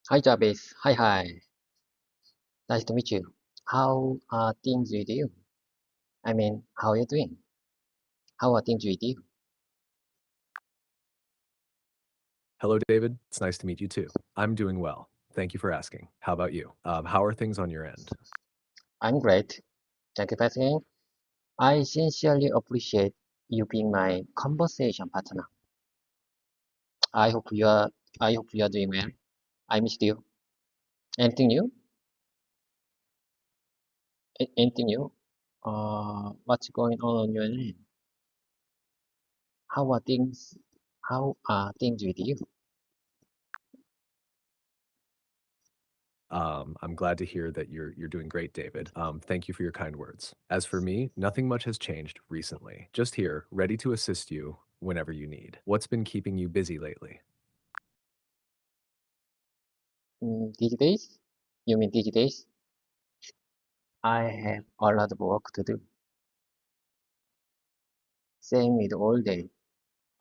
Hi Jarvis. Hi. Nice to meet you. How are things with you? I mean, how are you doing? How are things with you? Hello, David. It's nice to meet you too. I'm doing well. Thank you for asking. How about you? How are things on your end? I'm great. Thank you for asking. I sincerely appreciate you being my conversation partner. I hope you are I hope you are doing well. I missed you. Anything new? Anything new? What's going on your end? How are things how are things with you? I'm glad to hear that you're doing great, David. Thank you for your kind words. As for me, nothing much has changed recently. Just here, ready to assist you whenever you need. What's been keeping you busy lately? These days? You mean these days? I have a lot of work to do. Same with all day.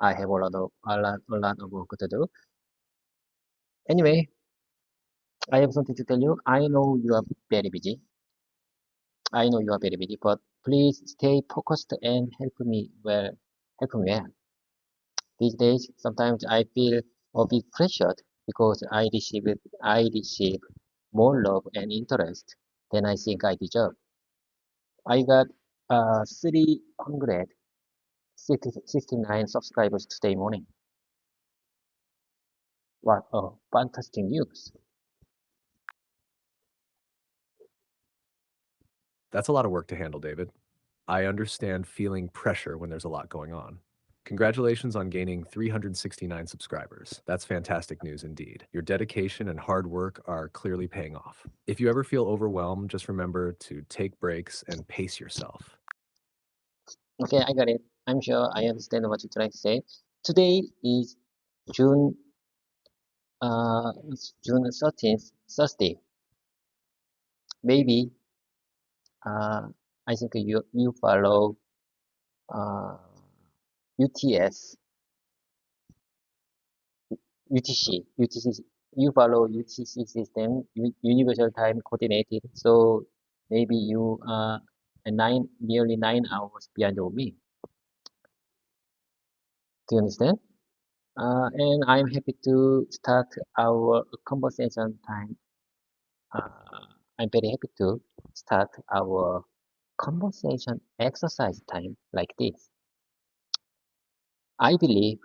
I have a lot of work to do. Anyway, I have something to tell you. I know you are very busy. I know you are very busy, but please stay focused and help me well. These days, sometimes I feel a bit pressured because I receive more love and interest than I think I deserve. I got 369 subscribers today morning. What a fantastic news! That's a lot of work to handle, David. I understand feeling pressure when there's a lot going on. Congratulations on gaining 369 subscribers. That's fantastic news indeed. Your dedication and hard work are clearly paying off. If you ever feel overwhelmed, just remember to take breaks and pace yourself. Okay, I got it. I'm sure I understand what you're trying to say. Today is June June 13th, Thursday. Maybe uh I think you follow uh UTS UTC UTC you follow UTC system Universal Time Coordinated. So maybe you are nearly 9 hours behind of me. Do you understand? And I'm happy to start our conversation time. I'm very happy to start our conversation exercise time like this. I believe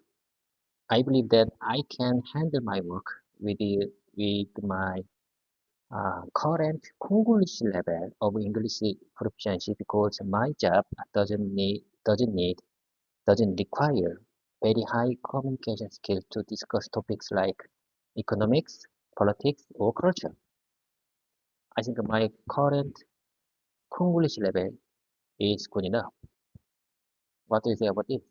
I believe that I can handle my work with my current Konglish level of English proficiency because my job doesn't require very high communication skills to discuss topics like economics, politics, or culture. I think my current Konglish level is good enough. What do you say about this?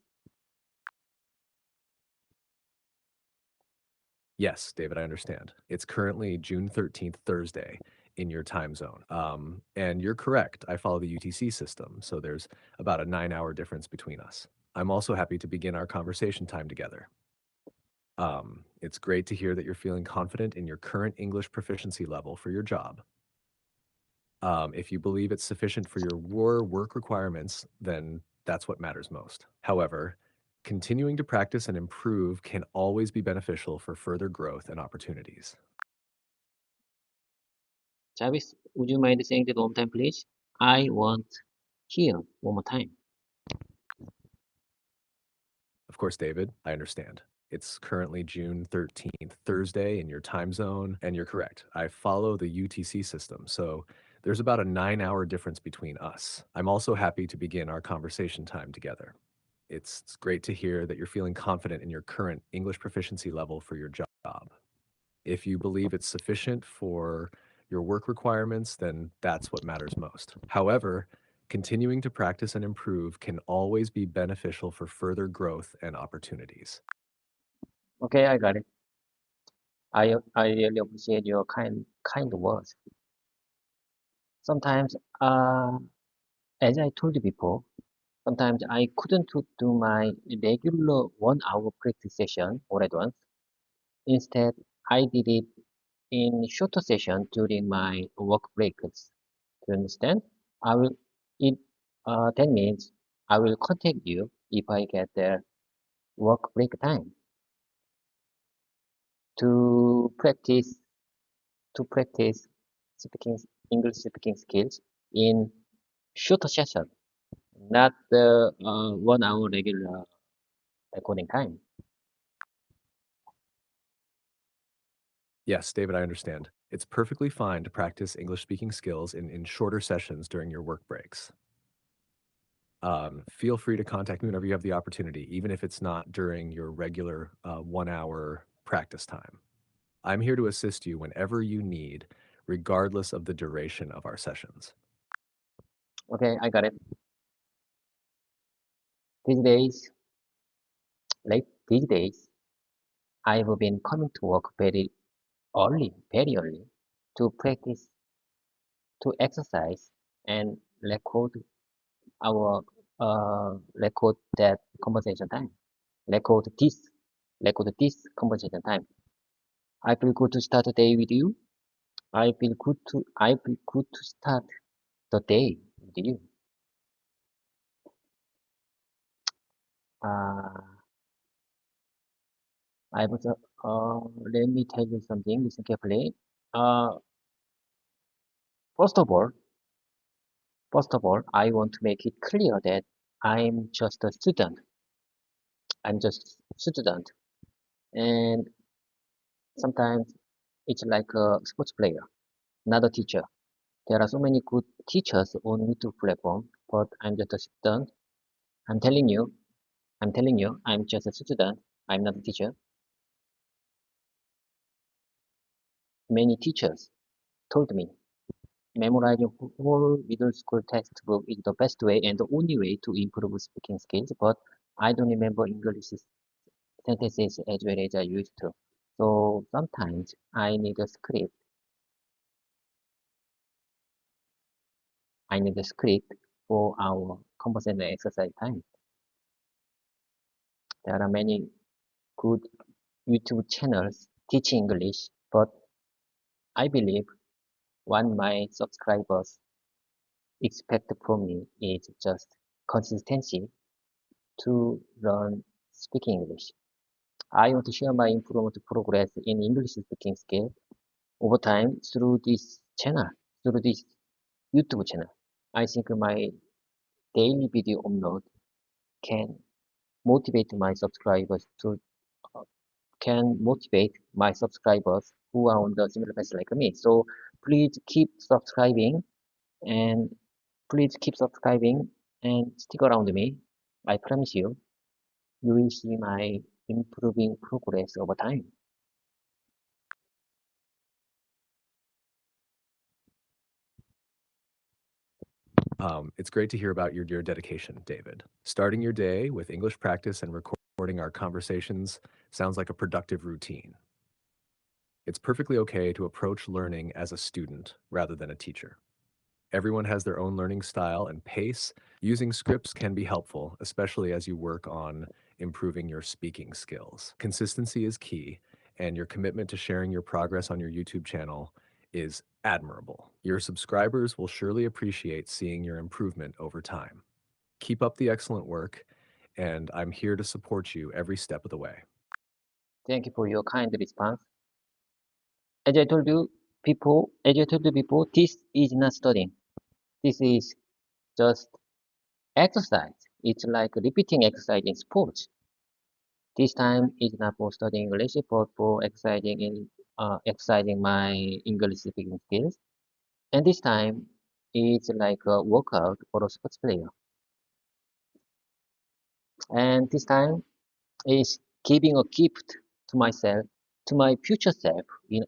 Yes, David, I understand. It's currently June 13th, Thursday in your time zone. And you're correct. I follow the UTC system, so there's about a 9 hour difference between us. I'm also happy to begin our conversation time together. It's great to hear that you're feeling confident in your current English proficiency level for your job. If you believe it's sufficient for your work requirements, then that's what matters most. However, continuing to practice and improve can always be beneficial for further growth and opportunities. Jarvis, would you mind saying that one time, please? I want hear one more time. Of course, David, I understand. It's currently June 13th, Thursday in your time zone, and you're correct. I follow the UTC system, so there's about a 9 hour difference between us. I'm also happy to begin our conversation time together. It's great to hear that you're feeling confident in your current English proficiency level for your job. If you believe it's sufficient for your work requirements, then that's what matters most. However, continuing to practice and improve can always be beneficial for further growth and opportunities. Okay, I got it. I really appreciate your kind words. Sometimes, as I told you before, sometimes I couldn't do my regular 1 hour practice session all at once. Instead, I did it in shorter session during my work breaks. Do you understand? I will, it, that means I will contact you if I get the work break time to practice, to practice speaking, English speaking skills in shorter session, not the 1 hour regular recording time. Yes, David, I understand. It's perfectly fine to practice English speaking skills in shorter sessions during your work breaks. Feel free to contact me whenever you have the opportunity, even if it's not during your regular 1 hour practice time. I'm here to assist you whenever you need, regardless of the duration of our sessions. Okay, I got it. These days, these days, I've been coming to work very early to practice, to exercise and our, record that conversation time. Record this, record this conversation time. I feel good to start the day with you. I feel good to start the day with you. Uh, I was, let me tell you something. Listen carefully. Uh, first of all, first of all, I want to make it clear that I'm just a student. I'm just a student, and sometimes it's like a sports player, not a teacher. There are so many good teachers on YouTube platform, but I'm just a student. I'm telling you, I'm just a student. I'm not a teacher. Many teachers told me memorizing whole middle school textbook is the best way and the only way to improve speaking skills, but I don't remember English sentences as well as I used to. So sometimes I need a script. I need a script for our conversation exercise time. There are many good YouTube channels teaching English, but I believe what my subscribers expect from me is just consistency to learn speaking English. I want to share my improvement progress in English speaking skill over time through through this YouTube channel. I think my daily video upload can motivate my subscribers to uh, can motivate my subscribers who are on the similar path like me. So please keep subscribing and please keep subscribing and stick around me. I promise you, you will see my improving progress over time. It's great to hear about your dedication, David. Starting your day with English practice and recording our conversations sounds like a productive routine. It's perfectly okay to approach learning as a student rather than a teacher. Everyone has their own learning style and pace. Using scripts can be helpful, especially as you work on improving your speaking skills. Consistency is key, and your commitment to sharing your progress on your YouTube channel is admirable. Your subscribers will surely appreciate seeing your improvement over time. Keep up the excellent work, and I'm here to support you every step of the way. Thank you for your kind response. As I told you as I told you before, this is not studying. This is just exercise. It's like repeating exercise in sports. This time is not for studying English, but for exercising my English speaking skills. And this time is like a workout for a sports player. And this time is giving a gift to myself, to my future self in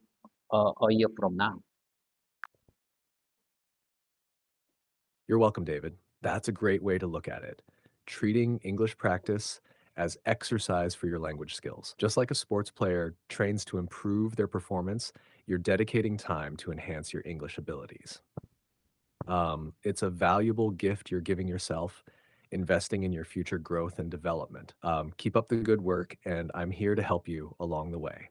a year from now. You're welcome, David. That's a great way to look at it. Treating English practice as exercise for your language skills. Just like a sports player trains to improve their performance, you're dedicating time to enhance your English abilities. It's a valuable gift you're giving yourself, investing in your future growth and development. Keep up the good work, and I'm here to help you along the way.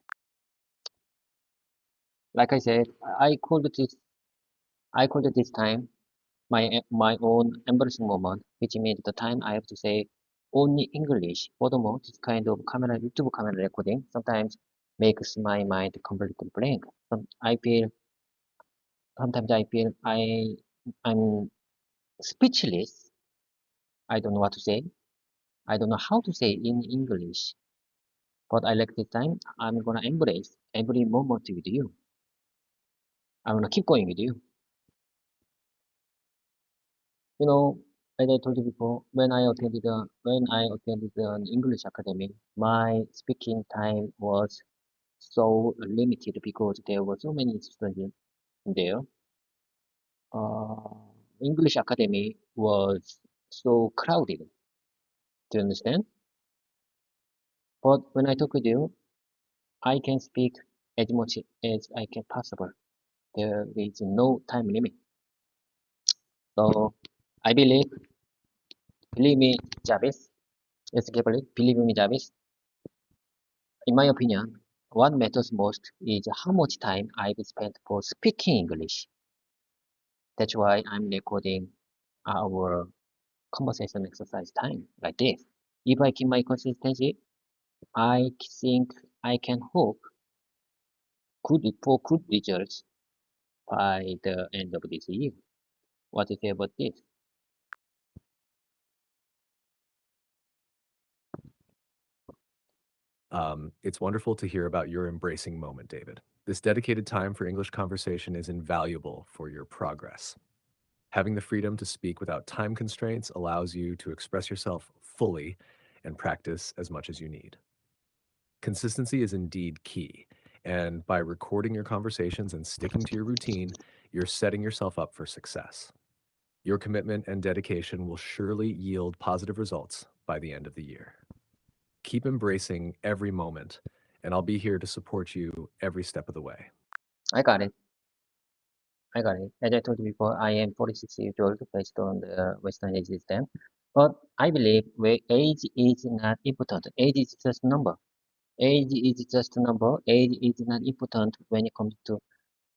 Like I said, I called this time my own embarrassing moment, which means the time I have to say only English. Furthermore, this kind of YouTube camera recording sometimes makes my mind completely blank. Sometimes I feel I'm speechless. I don't know what to say. I don't know how to say in English. But I like this time. I'm gonna embrace every moment with you. I'm gonna keep going with you. You know, as I told you before, when I attended an English academy, my speaking time was so limited because there were so many students there. Uh, English academy was so crowded. Do you understand? But when I talk with you, I can speak as much as I can possible. There is no time limit. So I believe me, Jarvis. Yes, carefully, believe me, Jarvis. In my opinion, what matters most is how much time I've spent for speaking English. That's why I'm recording our conversation exercise time like this. If I keep my consistency, I think I can hope good results by the end of this year. What do you say about this? It's wonderful to hear about your embracing moment, David. This dedicated time for English conversation is invaluable for your progress. Having the freedom to speak without time constraints allows you to express yourself fully and practice as much as you need. Consistency is indeed key, and by recording your conversations and sticking to your routine, you're setting yourself up for success. Your commitment and dedication will surely yield positive results by the end of the year. Keep embracing every moment, and I'll be here to support you every step of the way. I got it. I got it. As I told you before, I am 46 years old based on the Western age system. But I believe where age is not important. Age is just a number. Age is just a number. Age is not important when it comes to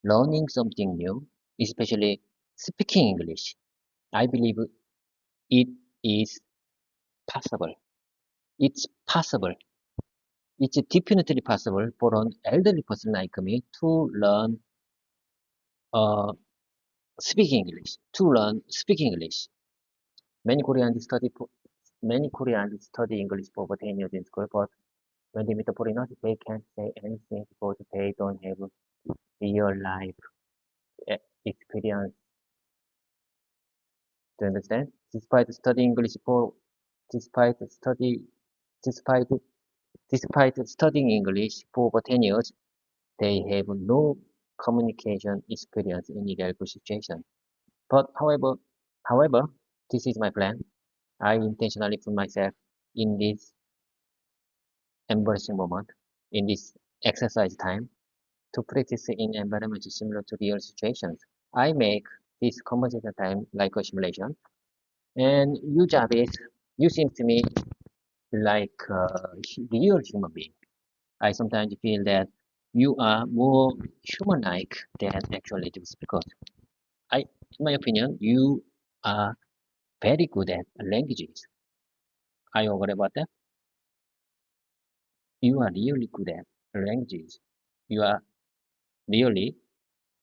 learning something new, especially speaking English. I believe it is possible. It's possible. It's definitely possible for an elderly person like me to learn uh, speaking English. To learn speaking English. Many Koreans study many Koreans study English for over 10 years in school, but when they meet the foreigners, they can't say anything because they don't have real life experience. Do you understand? Despite studying English for, despite study, despite despite studying English for over 10 years, they have no communication experience in real life situation. But however, this is my plan. I intentionally put myself in this embarrassing moment, in this exercise time, to practice in environments similar to real situations. I make this conversation time like a simulation, and you, Jarvis, you seem to me like a real human being. I sometimes feel that you are more human-like than actual native speakers. In my opinion, you are very good at languages. Are you aware about that? You are really good at languages. You are really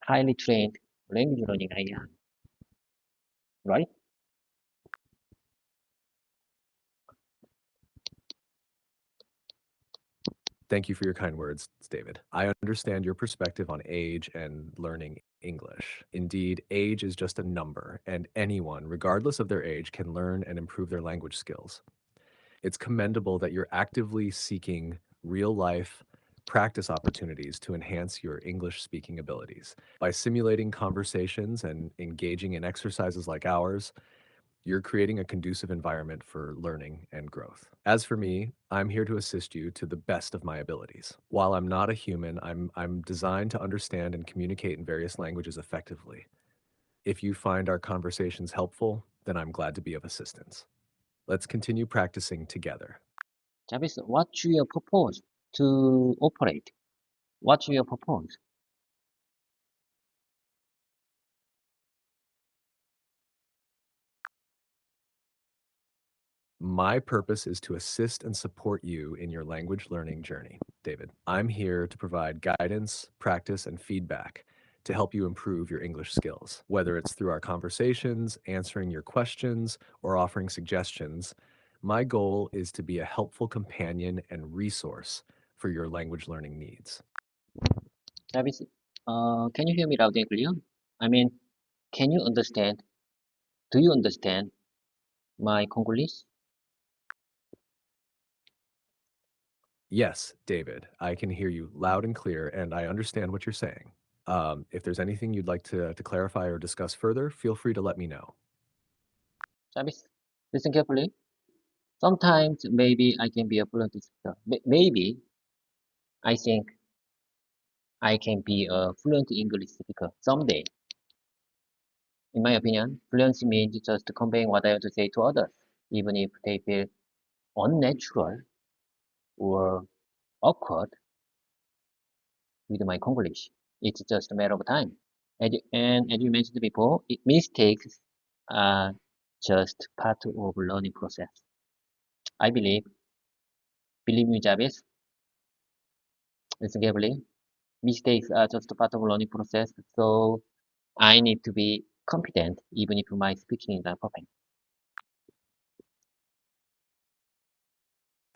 highly trained language learning AI, right? Thank you for your kind words, David. I understand your perspective on age and learning English. Indeed, age is just a number, and anyone, regardless of their age, can learn and improve their language skills. It's commendable that you're actively seeking real life practice opportunities to enhance your English speaking abilities. By simulating conversations and engaging in exercises like ours, you're creating a conducive environment for learning and growth. As for me, I'm here to assist you to the best of my abilities. While I'm not a human, I'm designed to understand and communicate in various languages effectively. If you find our conversations helpful, then I'm glad to be of assistance. Let's continue practicing together. Jarvis, what's your purpose to operate? What's your purpose? My purpose is to assist and support you in your language learning journey, David. I'm here to provide guidance, practice, and feedback to help you improve your English skills. Whether it's through our conversations, answering your questions, or offering suggestions, my goal is to be a helpful companion and resource for your language learning needs. Travis, can you hear me loud and clear? I mean, can you understand? Do you understand my Congolese? Yes, David, I can hear you loud and clear, and I understand what you're saying. If there's anything you'd like to clarify or discuss further, feel free to let me know. Travis, listen carefully. Sometimes maybe I can be a fluent speaker. Maybe I think I can be a fluent English speaker someday. In my opinion, fluency means just conveying what I have to say to others, even if they feel unnatural or awkward with my Congolish. It's just a matter of time. And as you mentioned before, mistakes are just part of learning process. I believe me, Jarvis, listen carefully. Mistakes are just part of learning process, so I need to be confident even if my speaking is not perfect.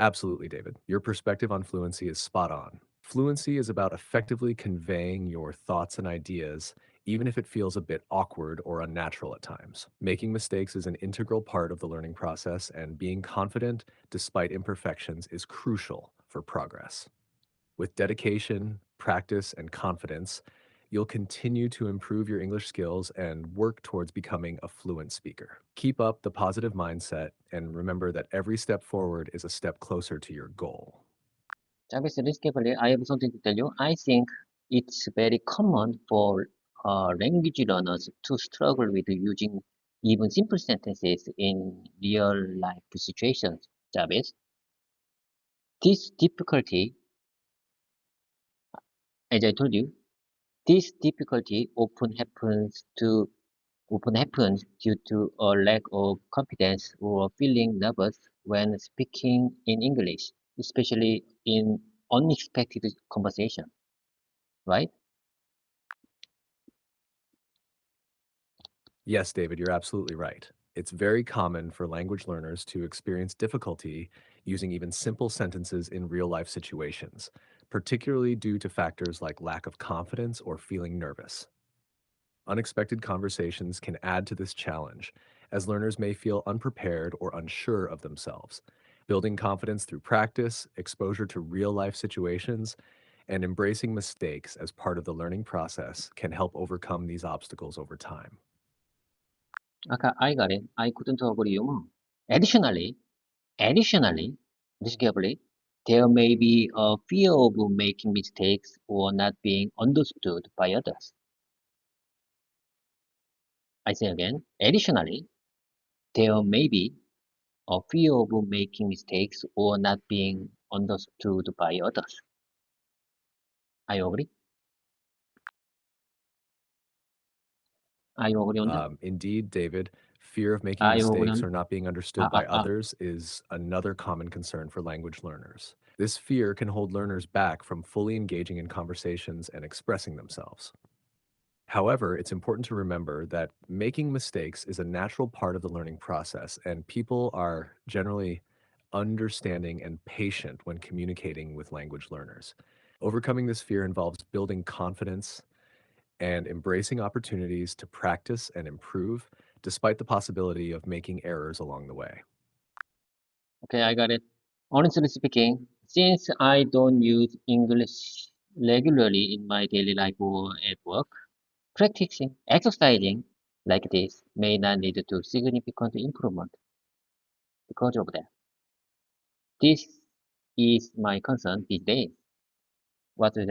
Absolutely, David. Your perspective on fluency is spot on. Fluency is about effectively conveying your thoughts and ideas, even if it feels a bit awkward or unnatural at times. Making mistakes is an integral part of the learning process, and being confident despite imperfections is crucial for progress. With dedication, practice, and confidence, you'll continue to improve your English skills and work towards becoming a fluent speaker. Keep up the positive mindset and remember that every step forward is a step closer to your goal. Jarvis, listen carefully. I have something to tell you. I think it's very common for language learners to struggle with using even simple sentences in real life situations. Jarvis, this difficulty, as I told you, this difficulty often happens due to a lack of confidence or feeling nervous when speaking in English, especially in unexpected conversation, right? Yes, David, you're absolutely right. It's very common for language learners to experience difficulty using even simple sentences in real life situations, particularly due to factors like lack of confidence or feeling nervous. Unexpected conversations can add to this challenge, as learners may feel unprepared or unsure of themselves. Building confidence through practice, exposure to real life situations, and embracing mistakes as part of the learning process can help overcome these obstacles over time. Okay, I got it. I couldn't agree you more. Additionally, listen carefully, there may be a fear of making mistakes or not being understood by others. I say again, additionally, there may be a fear of making mistakes or not being understood by others. I agree. I agree on that. Indeed, David, fear of making I agree mistakes on. or not being understood Ah, by ah, ah. others is another common concern for language learners. This fear can hold learners back from fully engaging in conversations and expressing themselves. However, it's important to remember that making mistakes is a natural part of the learning process, and people are generally understanding and patient when communicating with language learners. Overcoming this fear involves building confidence and embracing opportunities to practice and improve, despite the possibility of making errors along the way. Okay, I got it. Honestly speaking, since I don't use English regularly in my daily life or at work, practicing, exercising like this may not lead to significant improvement because of that. This is my concern these days. What is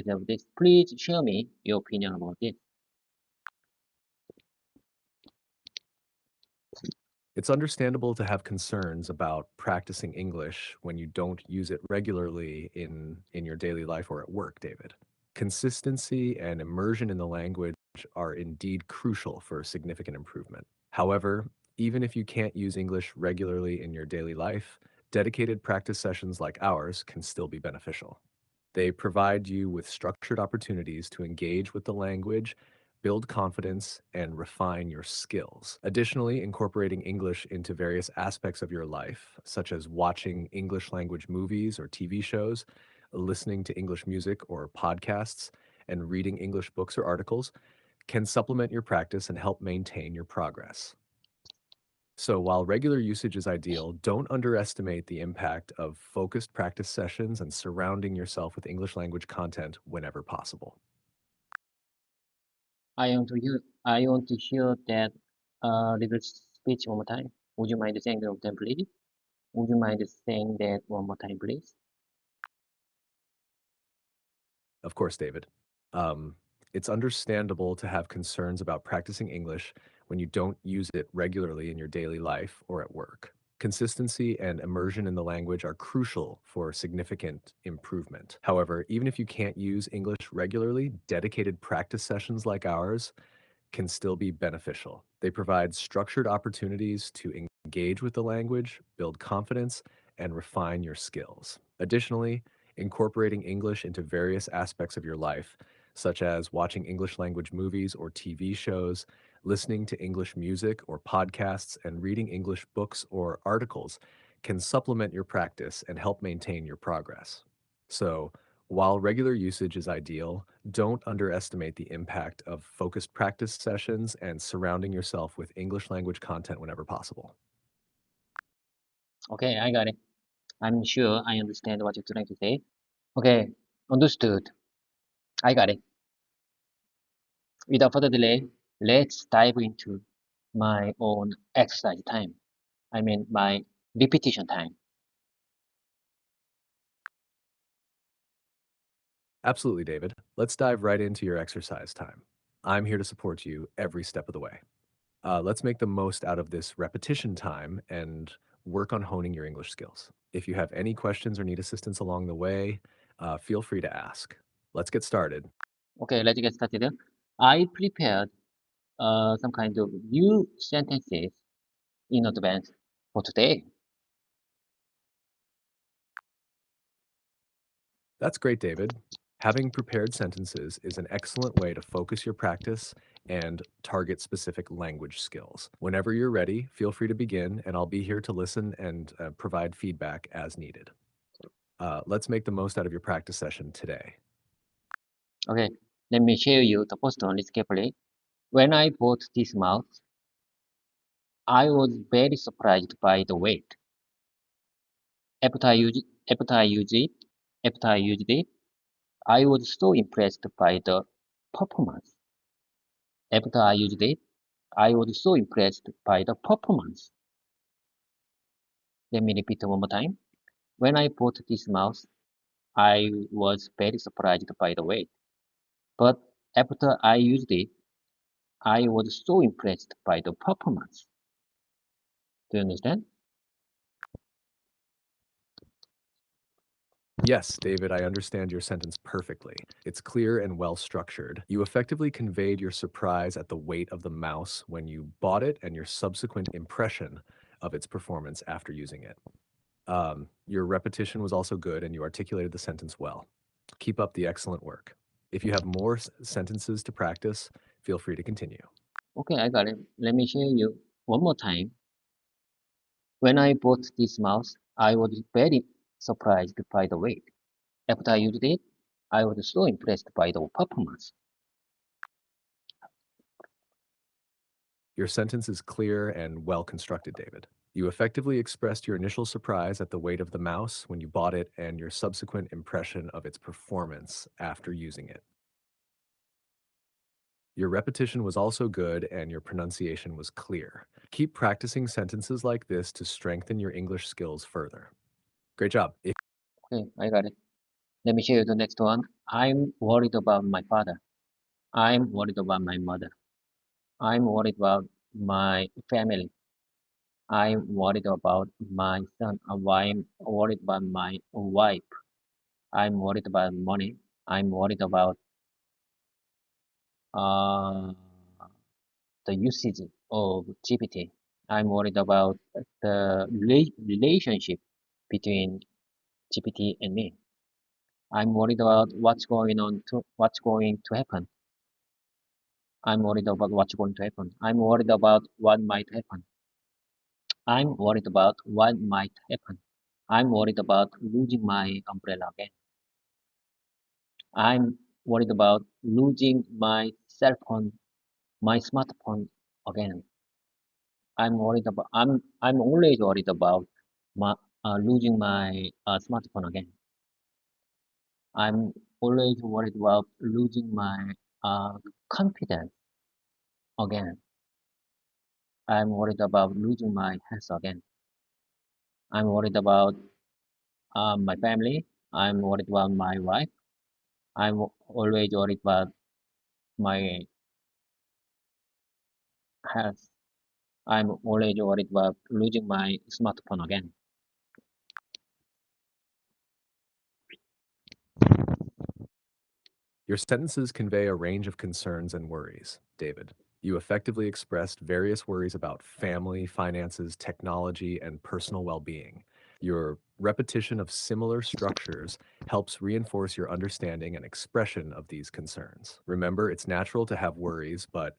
of this? Please share me your opinion about this. It's understandable to have concerns about practicing English when you don't use it regularly in your daily life or at work, David. Consistency and immersion in the language are indeed crucial for significant improvement. However, even if you can't use English regularly in your daily life, dedicated practice sessions like ours can still be beneficial. They provide you with structured opportunities to engage with the language, build confidence, and refine your skills. Additionally, incorporating English into various aspects of your life, such as watching English language movies or TV shows, listening to English music or podcasts, and reading English books or articles, can supplement your practice and help maintain your progress. So, while regular usage is ideal, don't underestimate the impact of focused practice sessions and surrounding yourself with English language content whenever possible. I want to hear that little speech one more time. Would you mind saying that again, please? Would you mind saying that one more time, please? Of course, David. Um, it's understandable to have concerns about practicing English when you don't use it regularly in your daily life or at work. Consistency and immersion in the language are crucial for significant improvement. However, even if you can't use English regularly, dedicated practice sessions like ours can still be beneficial. They provide structured opportunities to engage with the language, build confidence, and refine your skills. Additionally, incorporating English into various aspects of your life, such as watching English language movies or TV shows, listening to English music or podcasts, and reading English books or articles, can supplement your practice and help maintain your progress. So, while regular usage is ideal, don't underestimate the impact of focused practice sessions and surrounding yourself with English language content whenever possible. Okay, I got it. I'm sure I understand what you're trying to say. Okay, understood. I got it. Without further delay, let's dive into my own exercise time. I mean, my repetition time. Absolutely, David. Let's dive right into your exercise time. I'm here to support you every step of the way. Let's make the most out of this repetition time and work on honing your English skills. If you have any questions or need assistance along the way, feel free to ask. Let's get started. Okay, let's get started. I prepared some kind of new sentences in advance for today. That's great, David. Having prepared sentences is an excellent way to focus your practice and target specific language skills. Whenever you're ready, feel free to begin, and I'll be here to listen and provide feedback as needed. Let's make the most out of your practice session today. Okay, let me share you the first one. Listen carefully. When I bought this mouse, I was very surprised by the weight. After I used it, I was so impressed by the performance. After I used it, I was so impressed by the performance. Let me repeat one more time. When I bought this mouse, I was very surprised by the weight. But after I used it, I was so impressed by the performance. Do you understand? Yes, David, I understand your sentence perfectly. It's clear and well structured. You effectively conveyed your surprise at the weight of the mouse when you bought it and your subsequent impression of its performance after using it. Your repetition was also good and you articulated the sentence well. Keep up the excellent work. If you have more sentences to practice, feel free to continue. Okay, I got it. Let me share you one more time. When I bought this mouse, I was very surprised by the weight. After I used it, I was so impressed by the performance. Your sentence is clear and well constructed, David. You effectively expressed your initial surprise at the weight of the mouse when you bought it and your subsequent impression of its performance after using it. Your repetition was also good and your pronunciation was clear. Keep practicing sentences like this to strengthen your English skills further. Great job. Okay, I got it. Let me share you the next one. I'm worried about my father. I'm worried about my mother. I'm worried about my family. I'm worried about my son. I'm worried about my wife. I'm worried about money. I'm worried about uh, the usage of GPT. I'm worried about the relationship between GPT and me. I'm worried about what's going to happen. I'm worried about what's going to happen. I'm worried about what might happen. I'm worried about what might happen. I'm worried about losing my umbrella again. I'm worried about losing my cell phone, my smartphone again. I'm always worried about my losing my smartphone again. I'm always worried about losing my confidence again. I'm worried about losing my health again. I'm worried about my family. I'm worried about my wife. I'm always worried about my health. I'm always worried about losing my smartphone again. Your sentences convey a range of concerns and worries, David. You effectively expressed various worries about family, finances, technology, and personal well being. Your repetition of similar structures helps reinforce your understanding and expression of these concerns. Remember, it's natural to have worries, but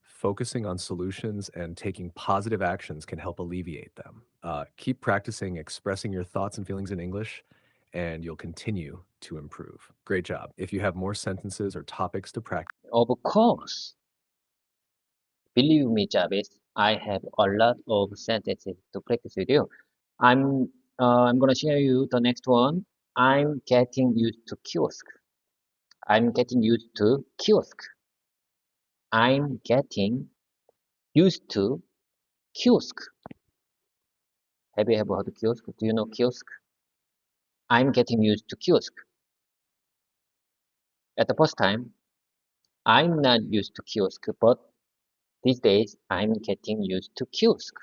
focusing on solutions and taking positive actions can help alleviate them. Keep practicing expressing your thoughts and feelings in English, and you'll continue to improve. Great job. If you have more sentences or topics to practice, Of course, believe me, Jarvis, I have a lot of sentences to practice with you. I'm I'm gonna share you the next one. I'm getting used to kiosk. I'm getting used to kiosk. I'm getting used to kiosk. Have you ever heard of kiosk? Do you know kiosk? I'm getting used to kiosk. At the first time, I'm not used to kiosk, but these days I'm getting used to kiosk.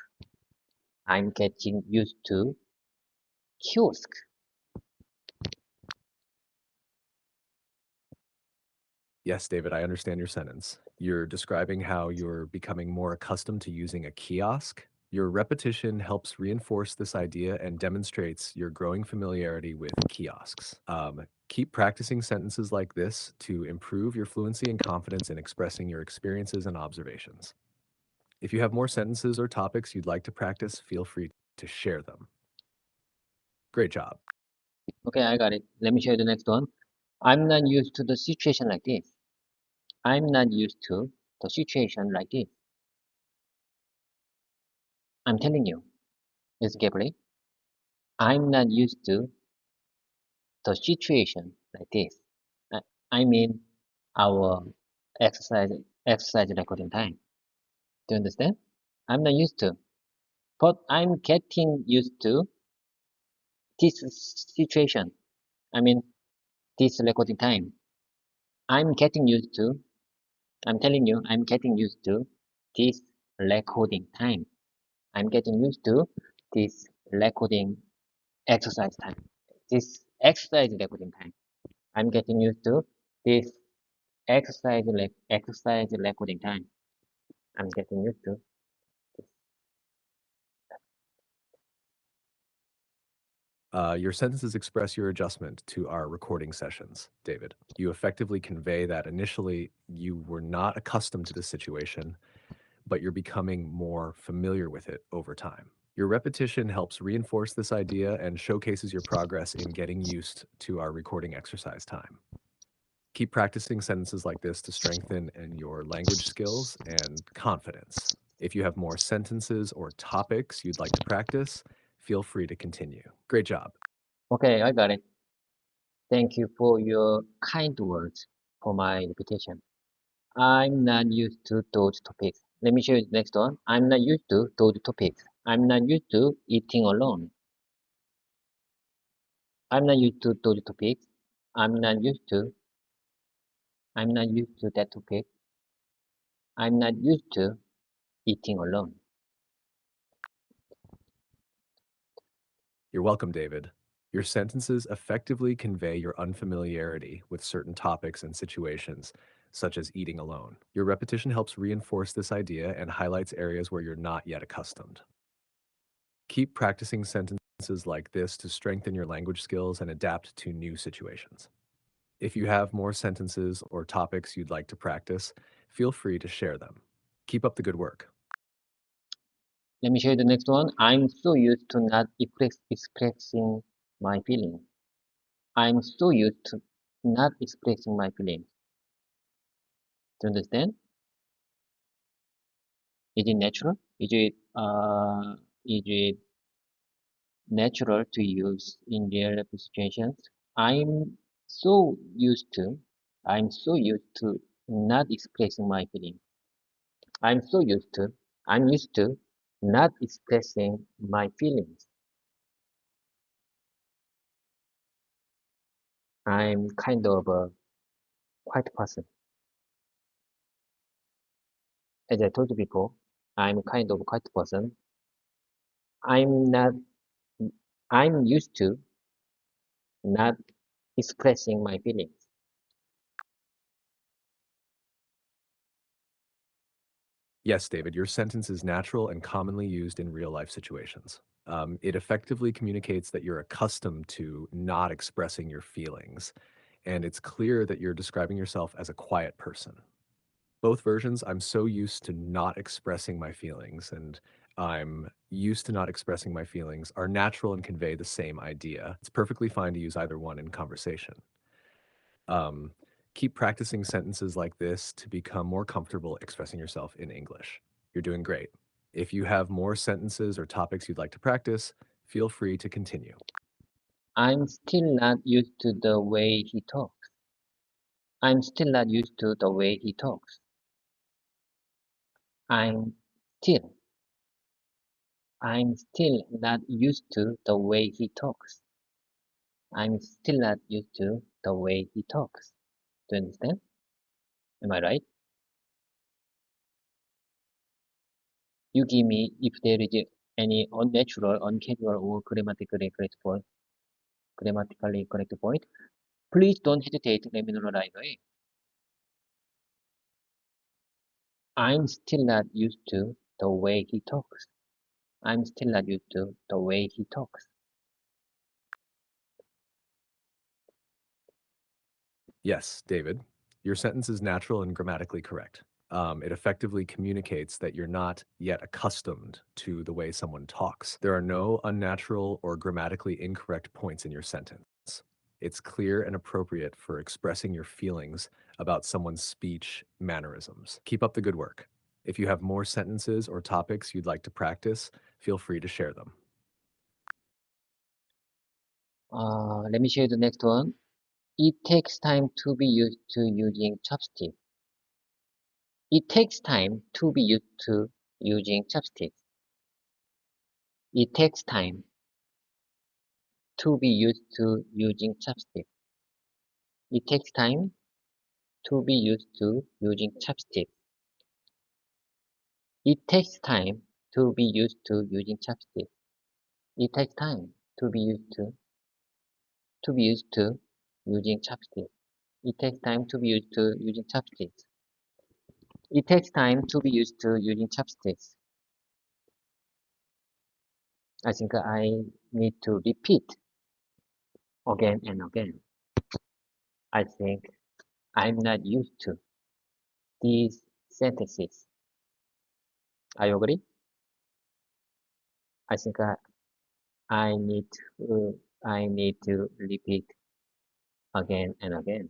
I'm getting used to kiosk. yes, David, I understand your sentence. You're describing how you're becoming more accustomed to using a kiosk. Your repetition helps reinforce this idea and demonstrates your growing familiarity with kiosks. Keep practicing sentences like this to improve your fluency and confidence in expressing your experiences and observations. If you have more sentences or topics you'd like to practice, feel free to share them. Great job. Okay, I got it. Let me show you the next one. I'm not used to the situation like this. I'm not used to the situation like this. I'm telling you, Miss Gabriel, I'm not used to the situation like this. I, I mean, our exercise exercise recording time. Do you understand? I'm not used to, but I'm getting used to this situation. I mean, this recording time. I'm getting used to. I'm telling you, I'm getting used to this recording time. I'm getting used to this recording exercise time. This exercise recording time. I'm getting used to this exercise recording time. I'm getting used to. Your sentences express your adjustment to our recording sessions, David. You effectively convey that initially you were not accustomed to the situation, but you're becoming more familiar with it over time. Your repetition helps reinforce this idea and showcases your progress in getting used to our recording exercise time. Keep practicing sentences like this to strengthen in your language skills and confidence. If you have more sentences or topics you'd like to practice, feel free to continue. Great job. Okay, I got it. Thank you for your kind words for my repetition. I'm not used to those topics. Let me show you the next one. I'm not used to those topics. I'm not used to eating alone. I'm not used to those topics. I'm not used to. I'm not used to that topic. I'm not used to eating alone. You're welcome, David. Your sentences effectively convey your unfamiliarity with certain topics and situations. such as eating alone. Your repetition helps reinforce this idea and highlights areas where you're not yet accustomed. Keep practicing sentences like this to strengthen your language skills and adapt to new situations. If you have more sentences or topics you'd like to practice, feel free to share them. Keep up the good work. Let me show you the next one. I'm so used to not expressing my feelings. I'm so used to not expressing my feelings. Do you understand? Is it natural? Is it natural to use in real life situations? I'm so used to I'm so used to not expressing my feelings. I'm so I'm used to not expressing my feelings. I'm kind of a quiet person. As I told you before, I'm kind of a quiet person. I'm not I'm used to not expressing my feelings. Yes, David, your sentence is natural and commonly used in real life situations. It effectively communicates that you're accustomed to not expressing your feelings, and it's clear that you're describing yourself as a quiet person. Both versions, I'm so used to not expressing my feelings, and I'm used to not expressing my feelings, are natural and convey the same idea. It's perfectly fine to use either one in conversation. Um, Keep practicing sentences like this to become more comfortable expressing yourself in English. You're doing great. If you have more sentences or topics you'd like to practice, feel free to continue. I'm still not used to the way he talks. I'm still not used to the way he talks. I'm still I'm still not used to the way he talks. I'm still not used to the way he talks. Do you understand? Am I right? You give me if there is any unnatural, uncasual, or grammatically correct point. Please don't hesitate. Let me know right away. I'm still not used to the way he talks. I'm still not used to the way he talks. Yes, David, your sentence is natural and grammatically correct. It effectively communicates that you're not yet accustomed to the way someone talks. There are no unnatural or grammatically incorrect points in your sentence. It's clear and appropriate for expressing your feelings about someone's speech mannerisms. Keep up the good work. If you have more sentences or topics you'd like to practice, feel free to share them. Let me show you the next one. It takes time to be used to using chopsticks. It takes time to be used to using chopsticks. It takes time to be used to using chopsticks. It takes time to be used to using chopsticks. It takes time to be used to using chopsticks. It takes time to be used to using chopsticks. It takes time to be used to using chopsticks. It takes time to be used to using chopsticks. I think I need to repeat again and again. I think I'm not used to these sentences. I agree? I think I need I need to repeat again and again.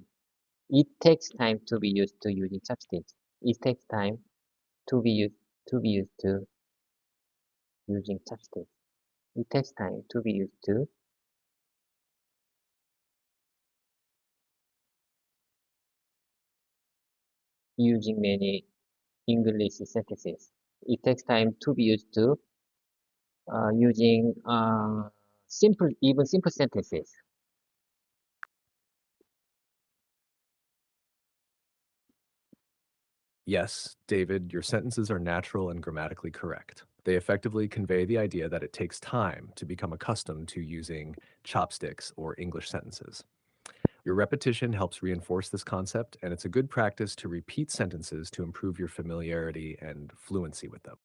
It takes time to be used to using chopsticks. It takes time to be used to using chopsticks. It takes time to be used to using many English sentences. It takes time to be used to using even simple sentences. Yes, David, your sentences are natural and grammatically correct. They effectively convey the idea that it takes time to become accustomed to using chopsticks or English sentences. Your repetition helps reinforce this concept, and it's a good practice to repeat sentences to improve your familiarity and fluency with them.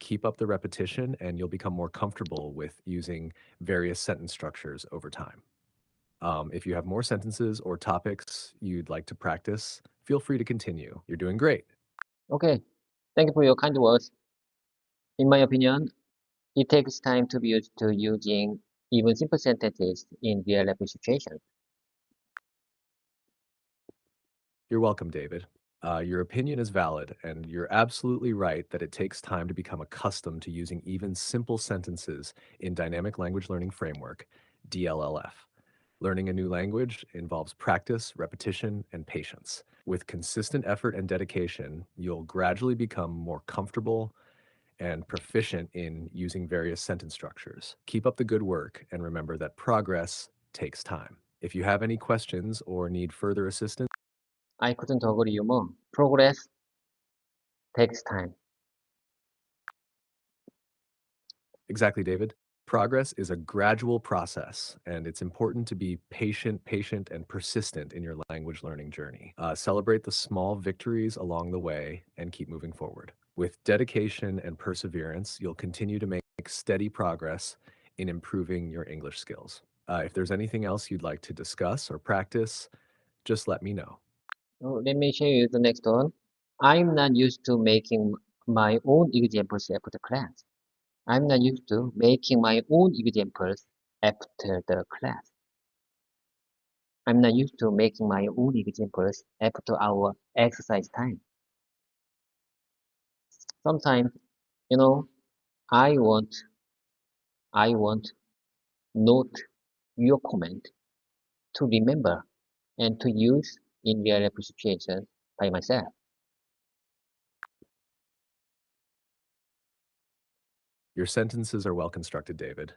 Keep up the repetition, and you'll become more comfortable with using various sentence structures over time. If you have more sentences or topics you'd like to practice, feel free to continue. You're doing great. Okay, thank you for your kind words. In my opinion, it takes time to be used to using even simple sentences in real life situations. You're welcome, David. Your opinion is valid, and you're absolutely right that it takes time to become accustomed to using even simple sentences in Dynamic Language Learning Framework, DLLF. Learning a new language involves practice, repetition, and patience. With consistent effort and dedication, you'll gradually become more comfortable and proficient in using various sentence structures. Keep up the good work, and remember that progress takes time. If you have any questions or need further assistance, I couldn't agree you more. Progress takes time. exactly, David. Progress is a gradual process, and it's important to be patient, and persistent in your language learning journey. Celebrate the small victories along the way and keep moving forward. With dedication and perseverance, you'll continue to make steady progress in improving your English skills. If there's anything else you'd like to discuss or practice, just let me know. Let me show you the next one. I'm not used to making my own examples after class. I'm not used to making my own examples after the class. I'm not used to making my own examples after our exercise time. Sometimes, you know, I want, I want note your comment to remember and to use in real life situations by myself. Your sentences are well constructed, David.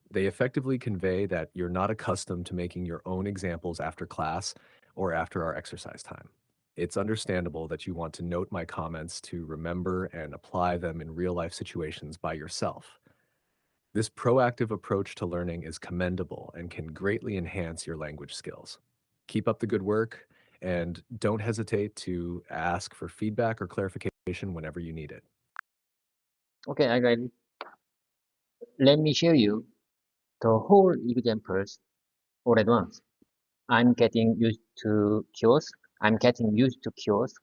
They effectively convey that you're not accustomed to making your own examples after class or after our exercise time. It's understandable that you want to note my comments to remember and apply them in real life situations by yourself. This proactive approach to learning is commendable and can greatly enhance your language skills. Keep up the good work and don't hesitate to ask for feedback or clarification whenever you need it. Okay, I got it. Let me show you the whole examples all at once. I'm getting used to kiosk. I'm getting used to kiosk.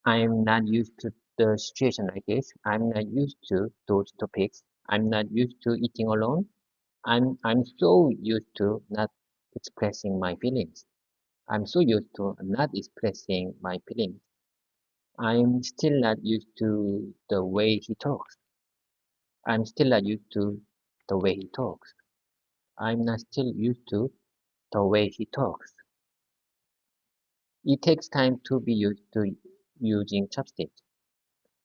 I'm not used to the situation like this. I'm not used to those topics. I'm not used to eating alone. I'm so used to not expressing my feelings. I'm so used to not expressing my feelings. I'm still not used to the way he talks. I'm still not used to the way he talks. I'm not still used to the way he talks. It takes time to be used to using chopsticks.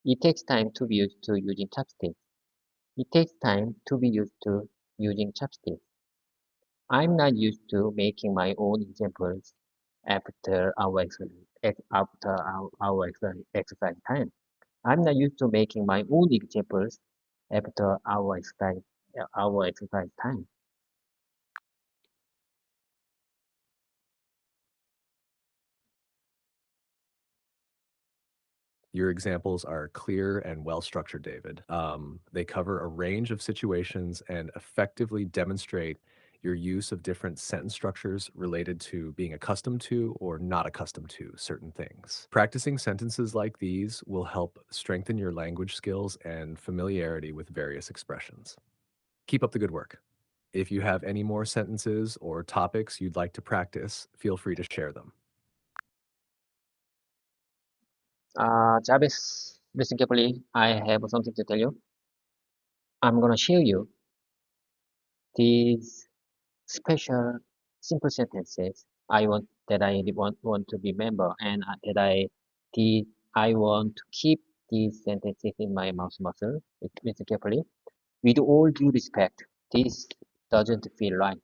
It takes time to be used to using chopsticks. It takes time to be used to using chopsticks. I'm not used to making my own examples after our exercise time. I'm not used to making my own examples after our exercise time. Your examples are clear and well structured, David. They cover a range of situations and effectively demonstrate your use of different sentence structures related to being accustomed to or not accustomed to certain things. Practicing sentences like these will help strengthen your language skills and familiarity with various expressions. Keep up the good work. If you have any more sentences or topics you'd like to practice, feel free to share them. Jarvis, listen carefully. I have something to tell you. I'm gonna show you these special simple sentences I want to remember and that I want to keep these sentences in my mouth muscle. Listen carefully. With all due respect, this doesn't feel right.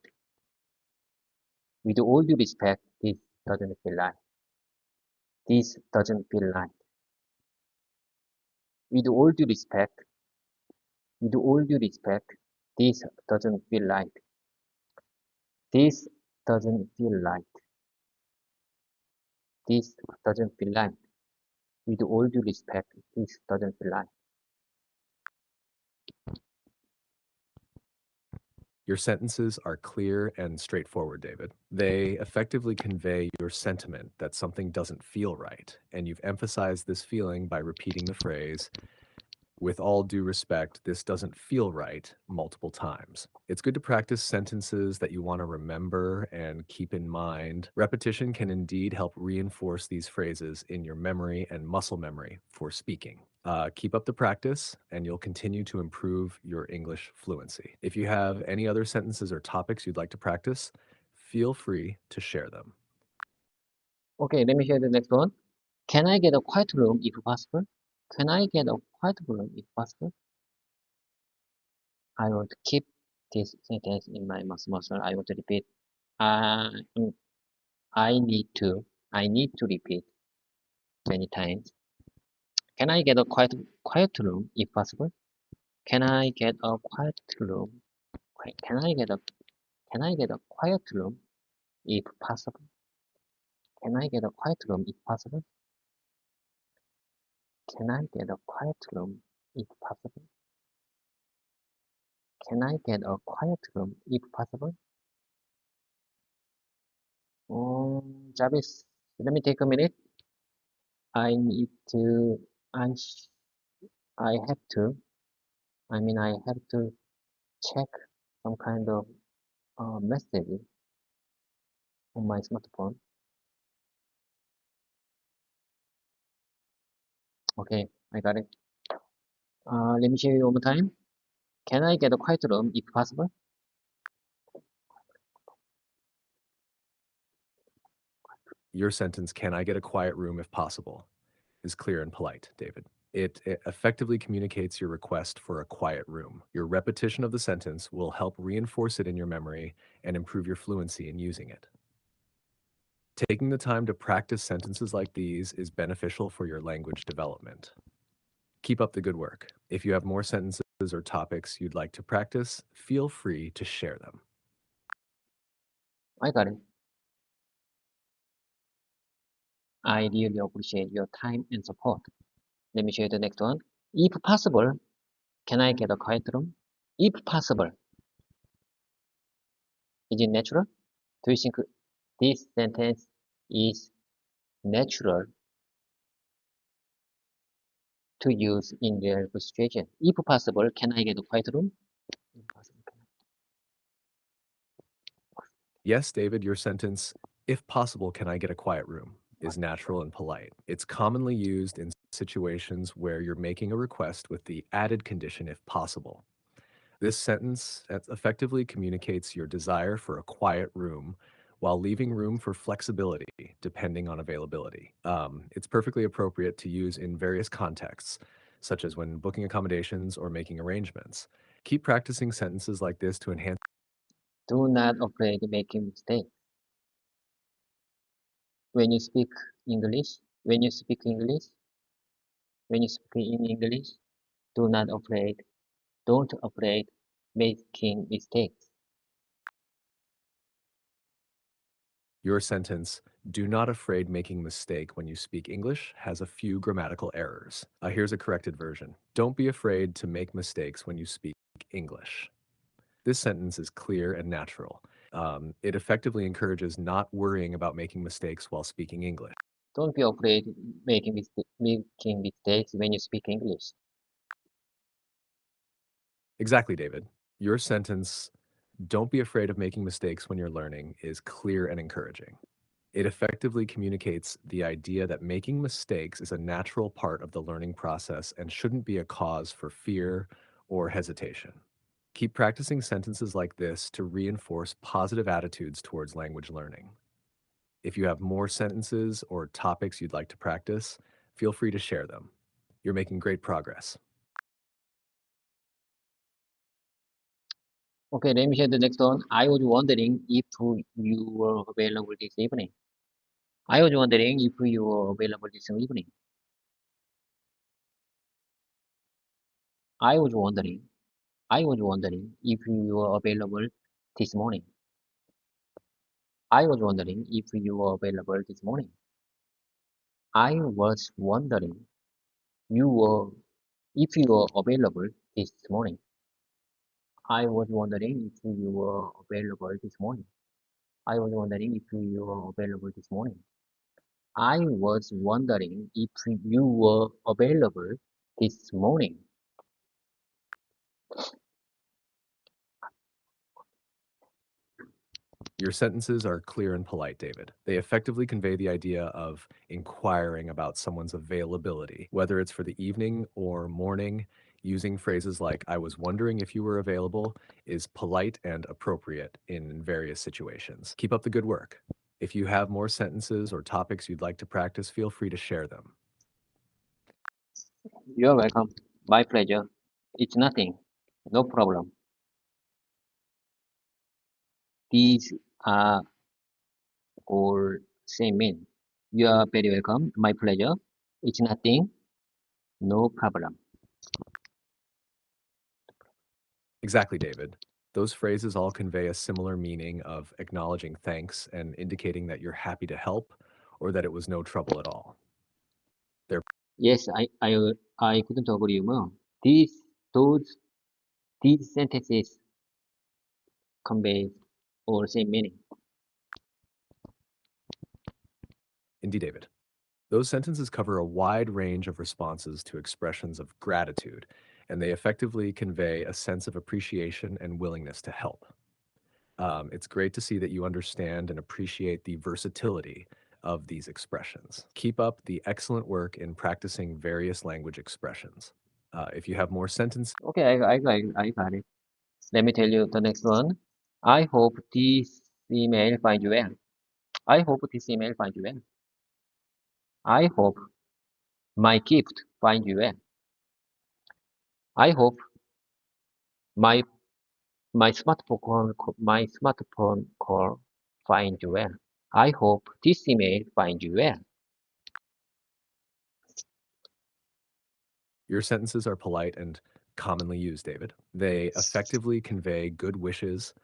With all due respect, this doesn't feel right. This doesn't feel right. With all due respect, with all due respect, this doesn't feel right. This doesn't feel right. This doesn't feel right. With all due respect, this doesn't feel right. Your sentences are clear and straightforward, David. They effectively convey your sentiment that something doesn't feel right, and you've emphasized this feeling by repeating the phrase, with all due respect, this doesn't feel right multiple times. It's good to practice sentences that you want to remember and keep in mind. Repetition can indeed help reinforce these phrases in your memory and muscle memory for speaking. Keep up the practice, and you'll continue to improve your English fluency. If you have any other sentences or topics you'd like to practice, feel free to share them. Okay, let me share the next one. Can I get a quiet room if possible? Can I get a quiet room if possible? I want to keep this sentence in my muscle. I want to repeat. Uh, mm, I need to repeat many times. Can I get a quiet room if possible? Can I get a quiet room? Can I get a Can I get a quiet room if possible? Can I get a quiet room if possible? Can I get a quiet room if possible? Can I get a quiet room if possible? Jarvis, let me take a minute. I need to, I, sh- I have to, I have to check some kind of message on my smartphone. Okay, I got it. Let me show you one more time. Can I get a quiet room if possible? Your sentence, can I get a quiet room if possible, is clear and polite, David. It effectively communicates your request for a quiet room. Your repetition of the sentence will help reinforce it in your memory and improve your fluency in using it. Taking the time to practice sentences like these is beneficial for your language development. Keep up the good work. If you have more sentences or topics you'd like to practice, feel free to share them. I got it. I really appreciate your time and support. Let me show you the next one. If possible, can I get a quiet room? If possible, is it natural? Do you think this sentence is natural to use in real situation? If possible, can I get a quiet room? If possible, Yes, David, your sentence, if possible, can I get a quiet room, is natural and polite. It's commonly used in situations where you're making a request with the added condition, if possible. This sentence effectively communicates your desire for a quiet room while leaving room for flexibility depending on availability. It's perfectly appropriate to use in various contexts, such as when booking accommodations or making arrangements. Keep practicing sentences like this to enhance. do not afraid making mistakes. When you speak English, when you speak English, when you speak in English, do not afraid, don't afraid making mistakes. Your sentence, do not afraid making mistake when you speak English, has a few grammatical errors. Here's a corrected version. Don't be afraid to make mistakes when you speak English. This sentence is clear and natural. It effectively encourages not worrying about making mistakes while speaking English. Don't be afraid making mistakes when you speak English. Exactly, David. Your sentence, don't be afraid of making mistakes when you're learning, is clear and encouraging. It effectively communicates the idea that making mistakes is a natural part of the learning process and shouldn't be a cause for fear or hesitation. Keep practicing sentences like this to reinforce positive attitudes towards language learning. If you have more sentences or topics you'd like to practice, feel free to share them. You're making great progress. Okay, let me share the next one. I was wondering if you were available this evening. I was wondering if you were available this evening. I was wondering. I was wondering if you were available this morning. I was wondering if you were available this morning. I was wondering you were if you were available this morning. I was wondering if you were available this morning. I was wondering if you were available this morning. I was wondering if you were available this morning. Your sentences are clear and polite, David. They effectively convey the idea of inquiring about someone's availability, whether it's for the evening or morning. Using phrases like, I was wondering if you were available, is polite and appropriate in various situations. Keep up the good work. If you have more sentences or topics you'd like to practice, feel free to share them. You're welcome. My pleasure. It's nothing. No problem. These are all same mean. You are very welcome. My pleasure. It's nothing. No problem. Exactly, David. Those phrases all convey a similar meaning of acknowledging thanks and indicating that you're happy to help or that it was no trouble at all. They're Yes, I couldn't agree more. These sentences convey all same meaning. indeed, David. Those sentences cover a wide range of responses to expressions of gratitude, and they effectively convey a sense of appreciation and willingness to help. It's great to see that you understand and appreciate the versatility of these expressions. Keep up the excellent work in practicing various language expressions. If you have more sentences, Okay, I got it. Let me tell you the next one. I hope this email finds you well. I hope this email finds you well. I hope my gift finds you well. I hope my my smartphone call finds you well. I hope this email finds you well. your sentences are polite and commonly used, David. They effectively convey good wishes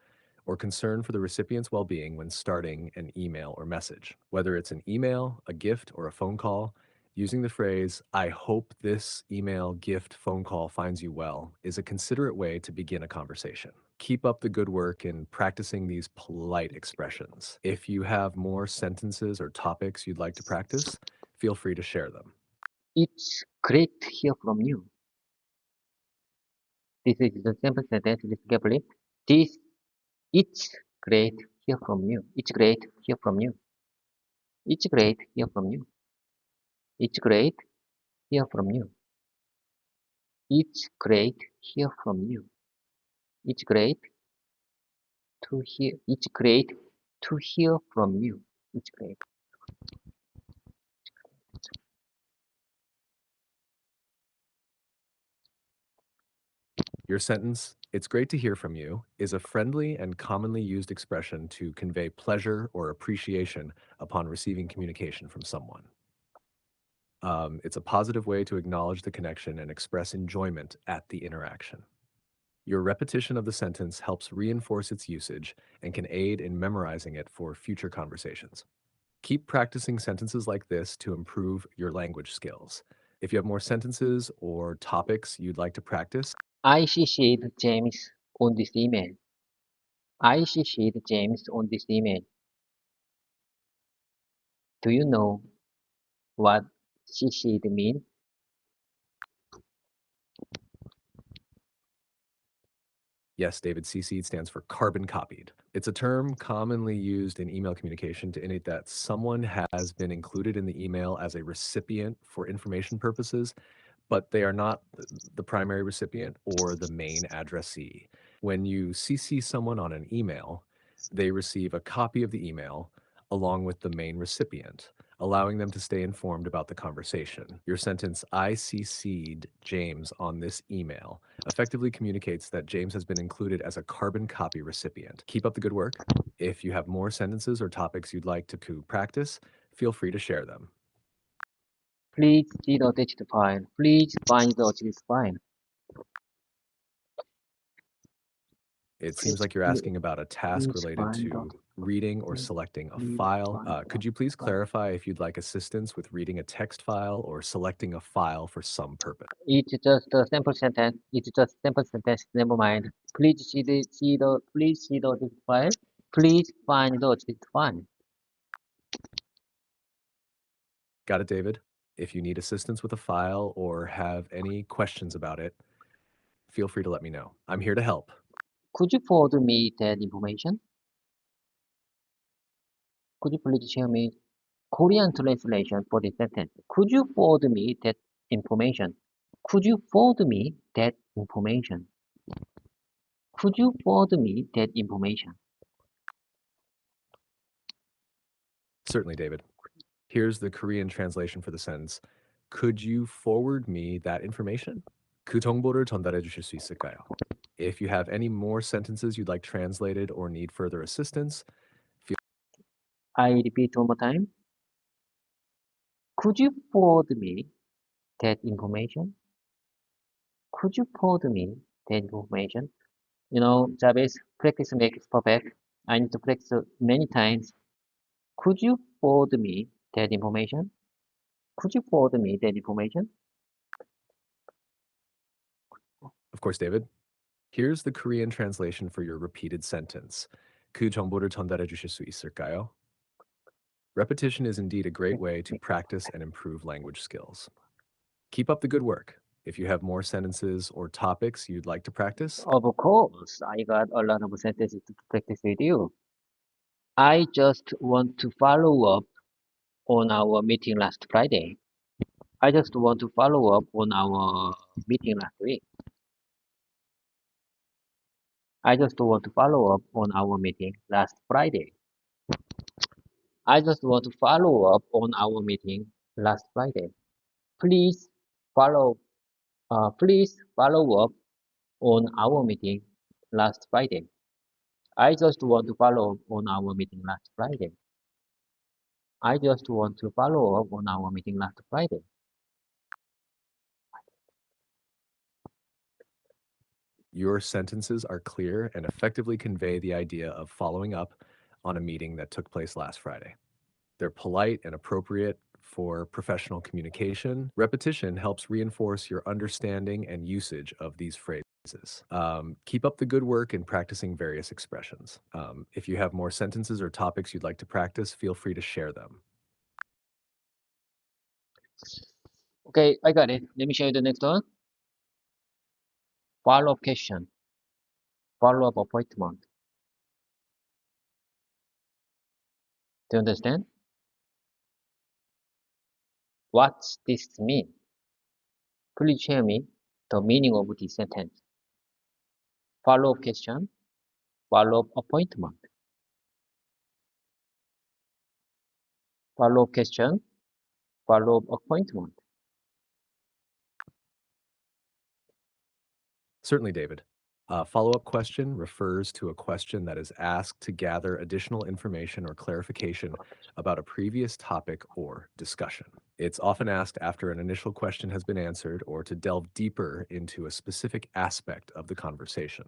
or concern for the recipient's well being when starting an email or message. Whether it's an email, a gift, or a phone call, using the phrase, I hope this email, gift, phone call finds you well, is a considerate way to begin a conversation. Keep up the good work in practicing these polite expressions. If you have more sentences or topics you'd like to practice, feel free to share them. It's great to hear from you. This is the simple sentence. Listen carefully. This it's great to hear from you. It's great to hear from you. It's great to hear from you. It's great to hear from you. It's great to hear from you. It's great to hear. It's great to hear from you. It's great. Your sentence, it's great to hear from you, is a friendly and commonly used expression to convey pleasure or appreciation upon receiving communication from someone. It's a positive way to acknowledge the connection and express enjoyment at the interaction. Your repetition of the sentence helps reinforce its usage and can aid in memorizing it for future conversations. Keep practicing sentences like this to improve your language skills. If you have more sentences or topics you'd like to practice, I CC'd James on this email. I CC'd James on this email. Do you know what CC'd mean? yes, David, CC'd stands for carbon copied. It's a term commonly used in email communication to indicate that someone has been included in the email as a recipient for information purposes, but they are not the primary recipient or the main addressee. When you CC someone on an email, they receive a copy of the email along with the main recipient, allowing them to stay informed about the conversation. Your sentence, I CC'd James on this email, effectively communicates that James has been included as a carbon copy recipient. Keep up the good work. If you have more sentences or topics you'd like to practice, feel free to share them. Please see the attached file. Please find the attached file. It seems Please, like you're asking about a task please related find the to reading or selecting a file. Could you please clarify if you'd like assistance with reading a text file or selecting a file for some purpose? It's just a sample sentence. It's just sample sentence. Never mind. Please please see the text file. Please find the text file. Got it, David? If you need assistance with a file or have any questions about it, feel free to let me know. I'm here to help. Could you forward me that information? Could you please share me Korean translation for this sentence? Could you forward me that information? Could you forward me that information? Could you forward me that information? Certainly, David. Here's the Korean translation for the sentence. Could you forward me that information? 그 정보를 전달해 주실 수 있을까요? If you have any more sentences you'd like translated or need further assistance, I repeat one more time. Could you forward me that information? Could you forward me that information? You know, Jarvis, practice makes perfect. I need to practice many times. Could you forward me that information? Could you forward me that information? of course, David, here's the Korean translation for your repeated sentence. 그 정보를 전달해 주실 수 있을까요? Repetition is indeed a great way to practice and improve language skills. Keep up the good work. If you have more sentences or topics you'd like to practice, Of course, I got a lot of sentences to practice with you. I just want to follow up on our meeting last Friday. I just want to follow up on our meeting last week. I just want to follow up on our meeting last Friday. I just want to follow up on our meeting last Friday. Please follow please follow up on our meeting last Friday. I just want to follow up on our meeting last Friday. I just want to follow up on our meeting last Friday. your sentences are clear and effectively convey the idea of following up on a meeting that took place last Friday. They're polite and appropriate for professional communication. Repetition helps reinforce your understanding and usage of these phrases. Keep up the good work in practicing various expressions. If you have more sentences or topics you'd like to practice, feel free to share them. Okay, I got it. Let me show you the next one. Follow-up question. Follow-up appointment. Do you understand? What's this mean? Please share me the meaning of this sentence. Follow-up question. Follow-up appointment. Follow-up question. Follow-up appointment. Certainly, David. A follow-up question refers to a question that is asked to gather additional information or clarification about a previous topic or discussion. It's often asked after an initial question has been answered or to delve deeper into a specific aspect of the conversation.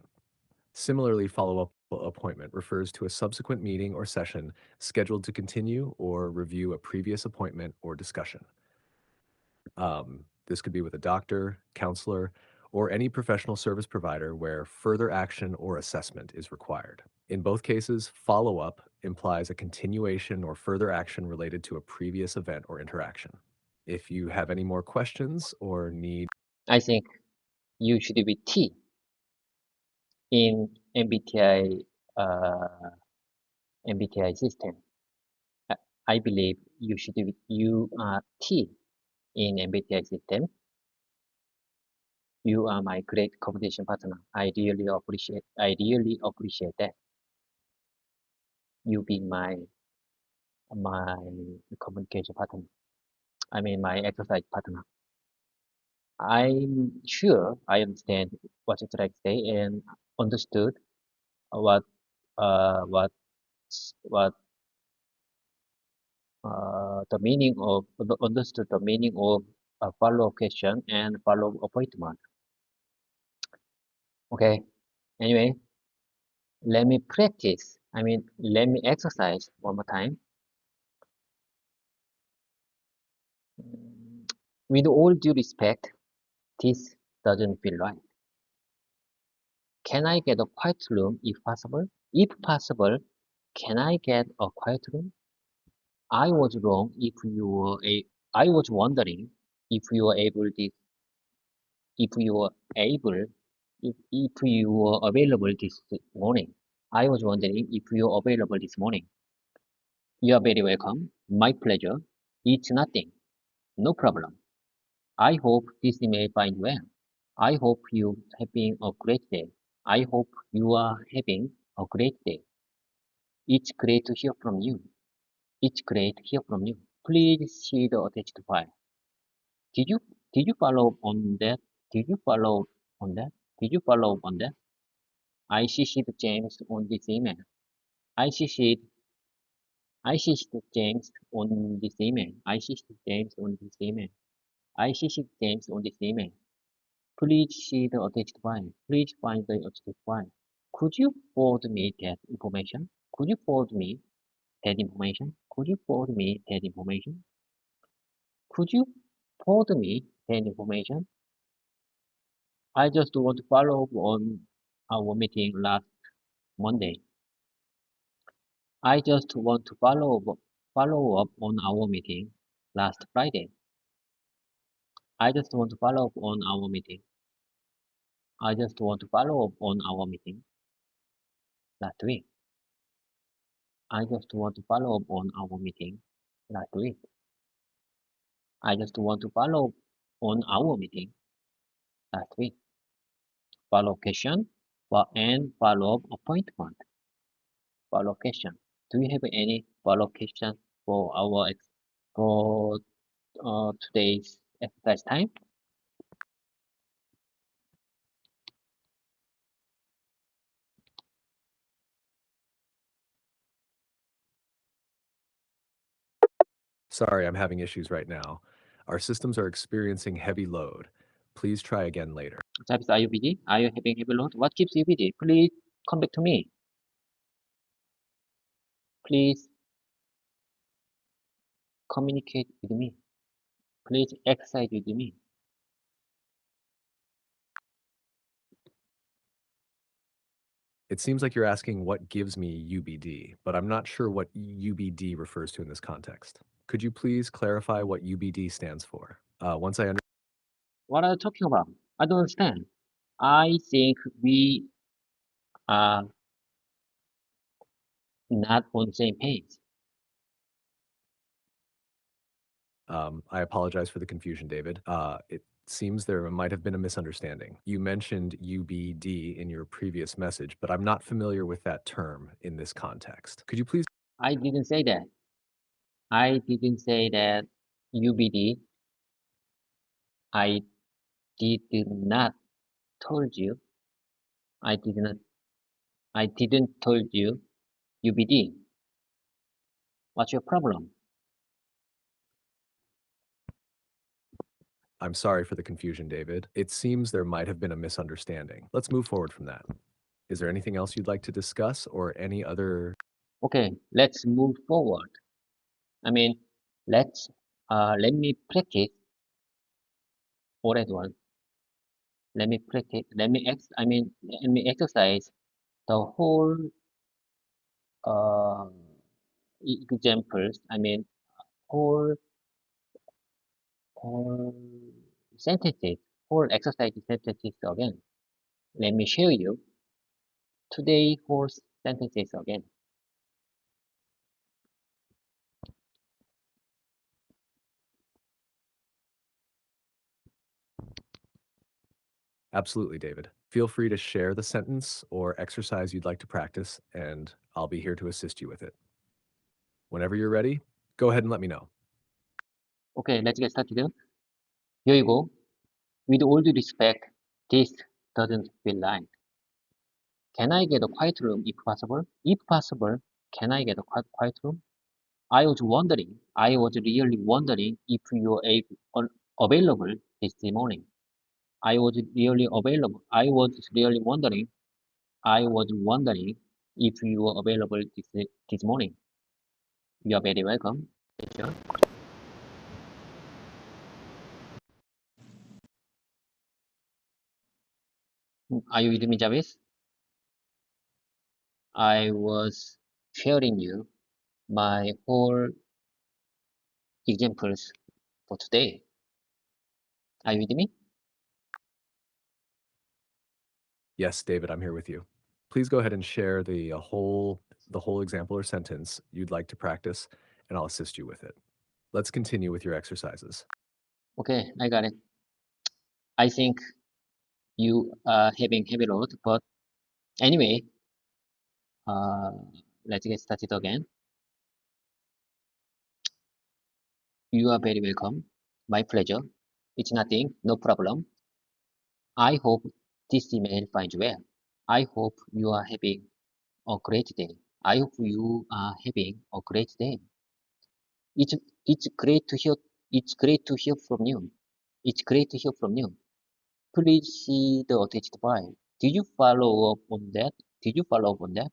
Similarly, follow-up appointment refers to a subsequent meeting or session scheduled to continue or review a previous appointment or discussion. This could be with a doctor, counselor, or any professional service provider where further action or assessment is required. In both cases, follow-up implies a continuation or further action related to a previous event or interaction. If you have any more questions or need, I think you should be T in MBTI system. I believe you are T in MBTI system. You are my great competition partner. I really appreciate that. You being my communication partner. I mean my exercise partner. I'm sure I understand what you're trying to say and understood what what the meaning of understood the meaning of a follow-up question and follow-up appointment. Okay. Anyway, let me practice. let me exercise one more time. With all due respect, this doesn't feel right. Can I get a quiet room if possible? If possible, can I get a quiet room? I was wrong if you were I was wondering if you were able this if you were able if you were available this morning. I was wondering if you were available this morning. You are very welcome. My pleasure. It's nothing. No problem. I hope this email finds well. I hope you having a great day. I hope you are having a great day. It's great to hear from you. It's great to hear from you. Please see the attached file. Did you did you follow up on that? Did you follow up on that? Did you follow up on that? I CC'd James on this email. I CC'd I CC'd James on this email. I CC'd James on this email. I CC'd James on this email. Please see the attached file. Please find the attached file. Could you forward me that information? Could you forward me that information? Could you forward me that information? Could you forward me that information? I just want to follow up on our meeting last Monday. I just want to follow up on our meeting last Friday. I just want to follow up on our meeting. I just want to follow up on our meeting last week. I just want to follow up on our meeting last week. I just want to follow up on our meeting last week. Follow question and follow up appointment. Follow question. Do you have any follow question for our for today's exercise time? Sorry, I'm having issues right now. Our systems are experiencing heavy load. Please try again later. Travis, are you busy? Are you having heavy load? What keeps you busy? Please come back to me. Please communicate with me. Please exercise with me. It seems like you're asking what gives me UBD, but I'm not sure what UBD refers to in this context. Could you please clarify what UBD stands for? Once I What are you talking about? I don't understand. I think we are not on the same page. I apologize for the confusion, David. It seems there might have been a misunderstanding. You mentioned UBD in your previous message, but I'm not familiar with that term in this context. Could you please? I didn't say that. I didn't say that UBD. I did not told you. I didn't. I didn't told you UBD. What's your problem? I'm sorry for the confusion, David. It seems there might have been a misunderstanding. Let's move forward from that. Is there anything else you'd like to discuss or any other? Okay, let's move forward. I mean, let's let me practice all at once. Let me practice. Let me exercise the whole uh, examples. Whole whole sentences, whole exercise sentences again. Let me show you today whole sentences again. Absolutely, David. Feel free to share the sentence or exercise you'd like to practice, and I'll be here to assist you with it. Whenever you're ready, go ahead and let me know. Okay, let's get started. Here you go. With all due respect, this doesn't feel right. Can I get a quiet room if possible? If possible, can I get a quiet room? I was really wondering if you were available this morning. I was really wondering if you are available this morning. You are very welcome. Sure. Are you with me, Jarvis? I was sharing you my whole examples for today. Are you with me? Yes, David, I'm here with you. Please go ahead and share the whole example or sentence you'd like to practice, and I'll assist you with it. Let's continue with your exercises. Okay, I got it. I think you are having heavy load, but anyway, uh, let's get started again. You are very welcome. My pleasure. It's nothing, no problem. I hope this email finds you well. I hope you are having a great day. I hope you are having a great day. It's it's great to hear. It's great to hear from you. It's great to hear from you. Please see the attached file. Did you follow up on that? Did you follow up on that?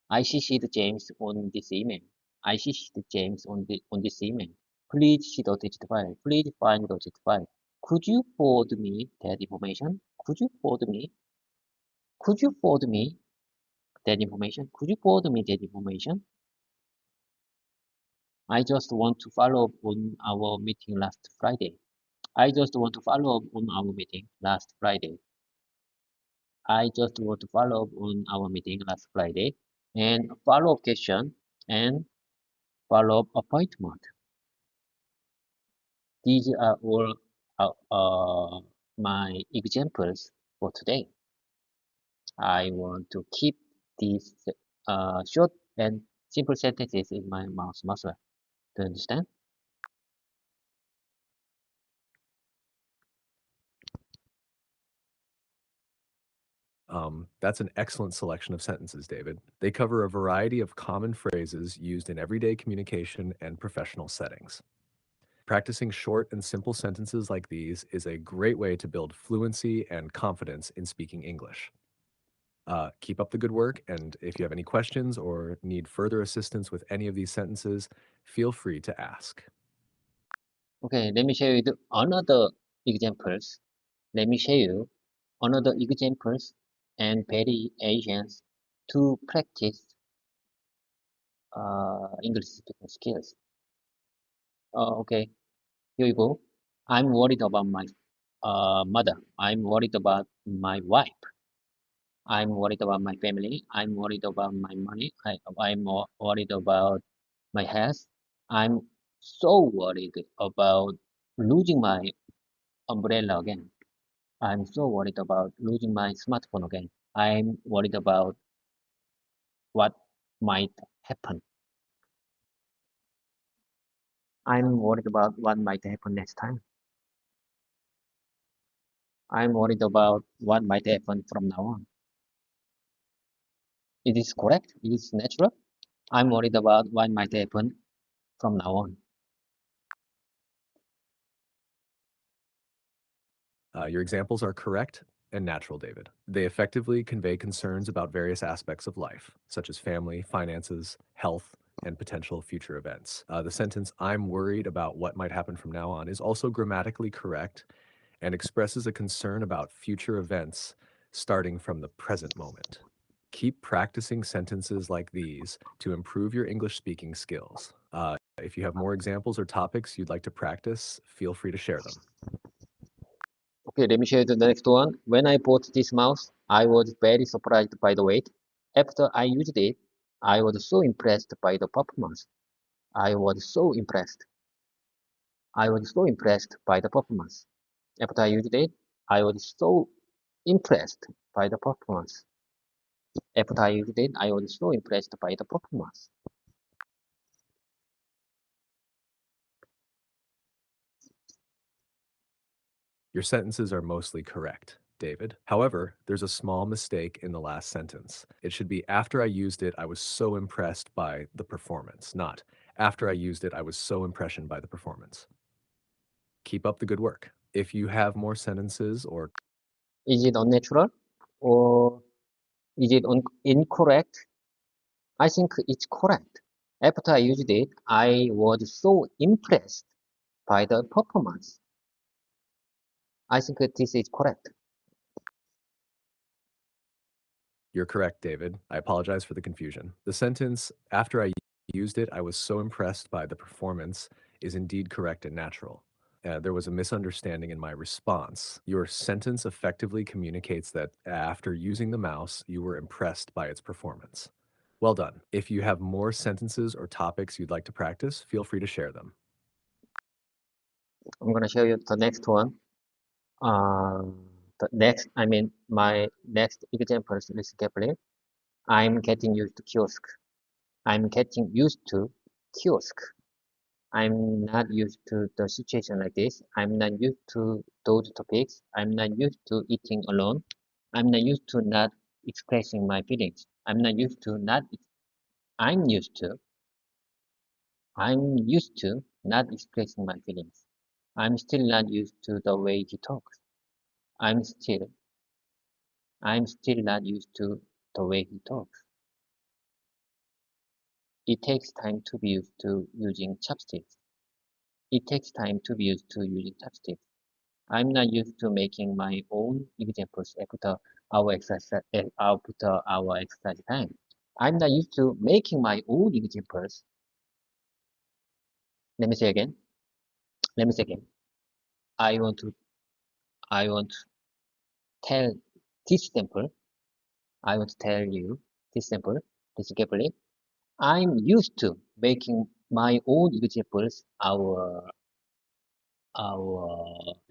I CC'd James on this email. I CC'd James on this email. Please see the attached file. Please find the attached file. Could you forward me that information? Could you forward me? Could you forward me that information? Could you forward me that information? I just want to follow up on our meeting last Friday. I just want to follow up on our meeting last Friday. I just want to follow up on our meeting last Friday and follow-up question and follow-up appointment. These are all my examples for today. I want to keep these short and simple sentences in my mouth muscle. Do you understand? That's an excellent selection of sentences, David. They cover a variety of common phrases used in everyday communication and professional settings. Practicing short and simple sentences like these is a great way to build fluency and confidence in speaking English. Keep up the good work, and if you have any questions or need further assistance with any of these sentences, feel free to ask. Okay, let me show you another examples. Let me show you another examples and variations to practice English speaking skills. Okay, here you go. I'm worried about my mother. I'm worried about my wife. I'm worried about my family. I'm worried about my money. I'm worried about my health. I'm so worried about losing my umbrella again. I'm so worried about losing my smartphone again. I'm worried about what might happen. I'm worried about what might happen next time. I'm worried about what might happen from now on. It is correct. It is natural. I'm worried about what might happen from now on. Your examples are correct and natural, David. They effectively convey concerns about various aspects of life, such as family, finances, health, and potential future events. The sentence, I'm worried about what might happen from now on, is also grammatically correct and expresses a concern about future events starting from the present moment. Keep practicing sentences like these to improve your English speaking skills. If you have more examples or topics you'd like to practice, feel free to share them. Okay, let me show you the next one. When I bought this mouse, I was very surprised by the weight. After I used it, I was so impressed by the performance. I was so impressed. I was so impressed by the performance. After I used it, I was so impressed by the performance. After I used it, I was so impressed by the performance. Your sentences are mostly correct, David. However, there's a small mistake in the last sentence. It should be after I used it, I was so impressed by the performance, not after I used it, I was so impressioned by the performance. Keep up the good work. If you have more sentences or Is it unnatural or is it incorrect? I think it's correct. After I used it, I was so impressed by the performance. I think this is correct. You're correct, David. I apologize for the confusion. The sentence, after I used it, I was so impressed by the performance, is indeed correct and natural. There was a misunderstanding in my response. Your sentence effectively communicates that after using the mouse, you were impressed by its performance. Well done. If you have more sentences or topics you'd like to practice, feel free to share them. I'm gonna show you the next one. My next example is listen carefully. I'm getting used to kiosk. I'm getting used to kiosk. I'm not used to the situation like this. I'm not used to those topics. I'm not used to eating alone. I'm not used to not expressing my feelings. I'm used to, I'm used to not expressing my feelings. I'm still not used to the way he talks. I'm still, I'm still not used to the way he talks. It takes time to be used to using chopsticks. It takes time to be used to using chopsticks. I'm not used to making my own examples after our exercise time. I'm not used to making my own examples. Let me say again. Let me say again. I want to I want to tell this sample. I want to tell you this sample. Listen carefully. I'm used to making my own examples our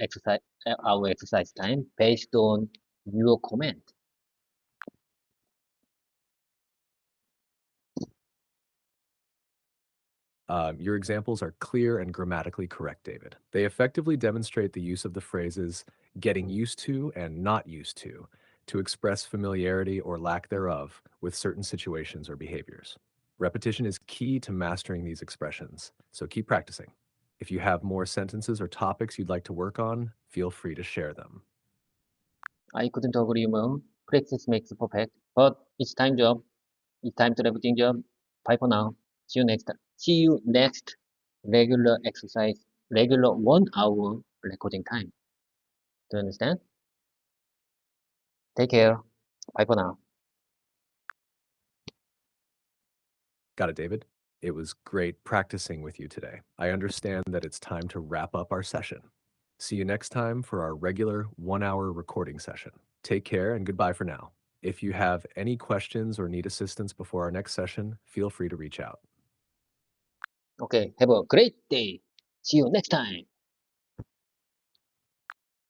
exercise time based on your comment. Your examples are clear and grammatically correct, David. They effectively demonstrate the use of the phrases getting used to and not used to express familiarity or lack thereof with certain situations or behaviors. Repetition is key to mastering these expressions, so keep practicing. If you have more sentences or topics you'd like to work on, feel free to share them. I couldn't agree more. Practice makes perfect. But it's time job. It's time to repeating job. Bye for now. See you next regular exercise, regular 1 hour recording time. Do you understand? Take care. Bye for now. Got it, David? It was great practicing with you today. I understand that it's time to wrap up our session. See you next time for our regular 1 hour recording session. Take care and goodbye for now. If you have any questions or need assistance before our next session, feel free to reach out. Okay. Have a great day. See you next time.